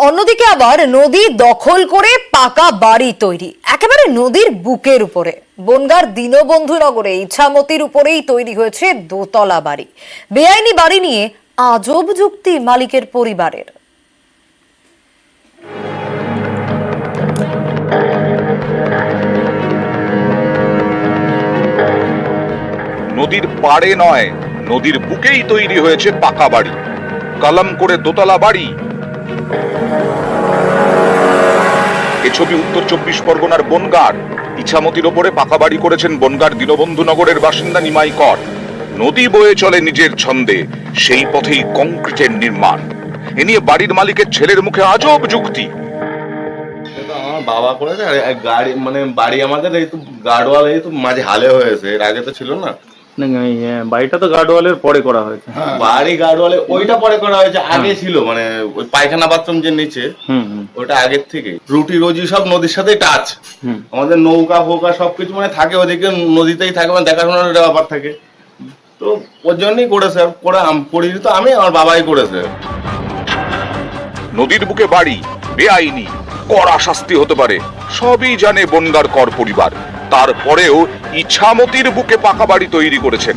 অন্যদিকে আবার নদী দখল করে পাকা বাড়ি তৈরি একেবারে নদীর বুকের উপরে। বনগাঁর দীনবন্ধু নগরে ইছামতির উপরেই তৈরি হয়েছে দোতলা বাড়ি। বেআইনি বাড়ি নিয়ে আজব যুক্তি মালিকের পরিবারের। নদীর পাড়ে নয়, নদীর বুকেই তৈরি হয়েছে পাকা বাড়ি, কলম করে দোতলা বাড়ি। এ ছবি উত্তর 24 পরগনার বনগাঁর ইছামতির ওপরে পাকা বাড়ি করেছেন বনগাঁর দীনবন্ধু নগরের বাসিন্দা নিমাই কর। নদী বয়ে চলে নিজের ছন্দে, সেই পথেই কংক্রিটের নির্মাণ। এ নিয়ে বাড়ির মালিকের ছেলের মুখে আজব যুক্তি। আমার বাবা করেছে, আর গাড়ি মানে বাড়ি আমাদের এই তো গার্ডওয়াল এই তো মাঝে হালে হয়েছে, এর আগে তো ছিল না। বাড়িটা তো গার্ডওয়ালের পরে করা হয়েছে। বাড়ি গার্ডওয়ালে ওইটা পরে করা হয়েছে, আগে ছিল মানে ওই পায়খানা বাথরুম যে নিচে ওটা আগের থেকে। রুটি রোজি সব নদীর সাথে টাচ, আমাদের নৌকা ফৌকা সবকিছু মানে থাকে ওদিকে, নদীতেই থাকে, মানে দেখাশোনার একটা ব্যাপার থাকে। তো ওর জন্যই করেছে, আর করিনি তো আমি, আমার বাবাই করেছে। নদীর বুকে বাড়ি বেআইনি, কড়া শাস্তি হতে পারে, সবই জানে বনগাঁর কর পরিবার। তারপরেও ইছামতির বুকে পাকা বাড়ি তৈরি করেছেন।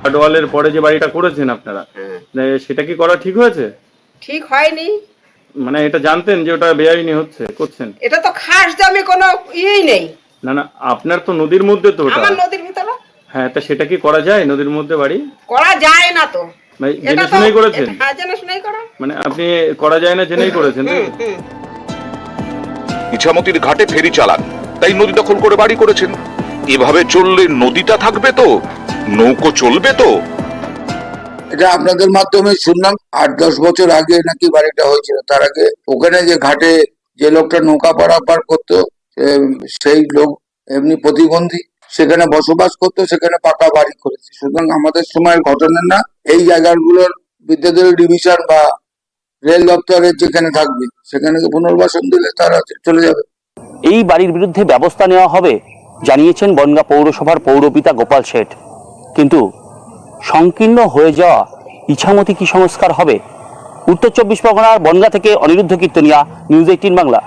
গার্ডওয়ালের পরে যে বাড়িটা করেছেন আপনারা, সেটা কি করা ঠিক হয়েছে? ঠিক হয়নি। মানে এটা জানতেন যে ওটা বেআইনি হচ্ছে, করছেন? এটা তো খাস দামে কোনো ইয়েই নেই। না না, আপনার তো নদীর মধ্যে তো ওটা। আমার নদীর ভিতরে। হ্যাঁ, তা সেটা কি করা যায় নদীর মধ্যে বাড়ি? করা যায় না তো। জেনে শুনেই করেছেন? হ্যাঁ, জেনে শুনেই করা। মানে আপনি করা যায় না জেনেই করেছেন? ইছামতির ঘাটে ফেরি চালান, তাই নদী দখল করে বাড়ি করেছেন। এভাবে চললে নদীটা থাকবে তো, নৌকো চলবে তো? এটা আপনাদের মাধ্যমে শুনলাম 8-10 বছর আগে নাকি বাড়িটা হয়েছিল। তার আগে ওখানে যে ঘাটে যে লোকটা নৌকা পারাপার করতো, সেই লোক এমনি প্রতিবন্ধী, সেখানে বসবাস করতো, সেখানে পাকা বাড়ি করেছে। সুতরাং আমাদের সময়ের ঘটনা না, এই জায়গাগুলোর বিদ্যাধরী ডিভিশন বা রেল দপ্তরের যেখানে থাকবে সেখানে পুনর্বাসন দিলে তারা চলে যাবে। এই বাড়ির বিরুদ্ধে ব্যবস্থা নেওয়া হবে জানিয়েছেন বনগাঁ পৌরসভার পৌরপিতা গোপাল শেঠ। কিন্তু সংকীর্ণ হয়ে যাওয়া ইছামতি কি সংস্কার হবে? উত্তর 24 পরগনার বনগাঁ থেকে অনিরুদ্ধ কীর্তনিয়া, নিউজ 18 বাংলা।